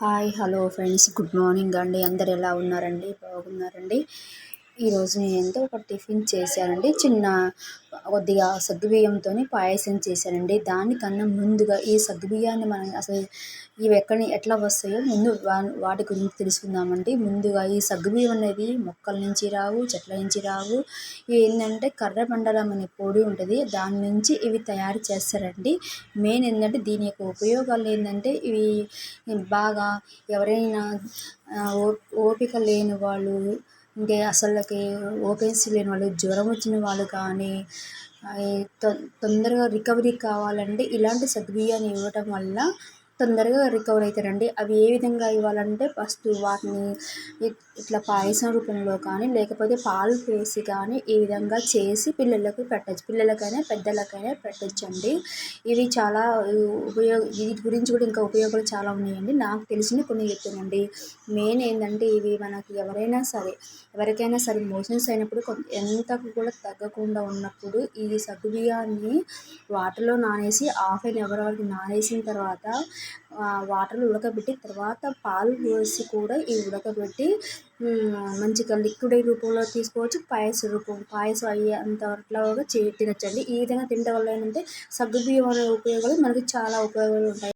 Hi hello friends, good morning అండి. అందరు ఎలా ఉన్నారండి? బాగున్నారండి. ఈరోజు నేను ఒక టిఫిన్ చేశానండి. కొద్దిగా సగ్గుబియ్యంతో పాయసం చేశానండి. దానికన్నా ముందుగా ఈ సగ్గుబియ్యాన్ని మనం అసలు ఇవి ఎట్లా వస్తాయో ముందు వాటి గురించి తెలుసుకుందామండి. ముందుగా ఈ సగ్గుబియ్యం అనేది మొక్కల నుంచి రావు, చెట్ల నుంచి రావు. ఇవి ఏంటంటే కర్రమండలం అనే పొడి ఉంటుంది, దాని నుంచి ఇవి తయారు చేస్తారండి. మెయిన్ ఏంటంటే దీని యొక్క ఉపయోగాలు ఏంటంటే ఇవి బాగా ఎవరైనా ఓపిక లేని వాళ్ళు, అంటే అసలుకి ఓపిక లేని వాళ్ళు, జ్వరం వచ్చిన వాళ్ళు కానీ తొందరగా రికవరీ కావాలంటే ఇలాంటి సగ్గుబియ్యాన్ని ఇవ్వటం వల్ల తొందరగా రికవర్ అవుతారండి. అవి ఏ విధంగా ఇవ్వాలంటే ఫస్ట్ వాటిని ఇట్లా పాయసం రూపంలో కానీ లేకపోతే పాలు పోసి కానీ ఈ విధంగా చేసి పిల్లలకు పెట్టచ్చు. పిల్లలకైనా పెద్దలకైనా పెట్టచ్చండి. ఇవి చాలా వీటి గురించి కూడా ఇంకా ఉపయోగాలు చాలా ఉన్నాయండి. నాకు తెలిసినవి కొన్ని చెప్తానండి. మెయిన్ ఏంటంటే ఇవి మనకి ఎవరికైనా సరే మోషన్స్ అయినప్పుడు ఎంత కూడా తగ్గకుండా ఉన్నప్పుడు ఈ సగ్గుబియ్యాన్ని వాటర్లో నానేసి హాఫ్ అన్ అవర్ వరకు నానేసిన తర్వాత వాటర్లో ఉడకబెట్టి తర్వాత పాలు పోసి కూడా ఈ ఉడకబెట్టి మంచిగా లిక్విడ్ రూపంలో తీసుకోవచ్చు, పాయసం అయ్యేంత వరకు తినచ్చండి. ఈ విధంగా తినడం వల్ల ఏంటంటే సగ్గుబియ్యం అనే ఉపయోగాలు మనకి చాలా ఉపయోగాలు ఉంటాయి.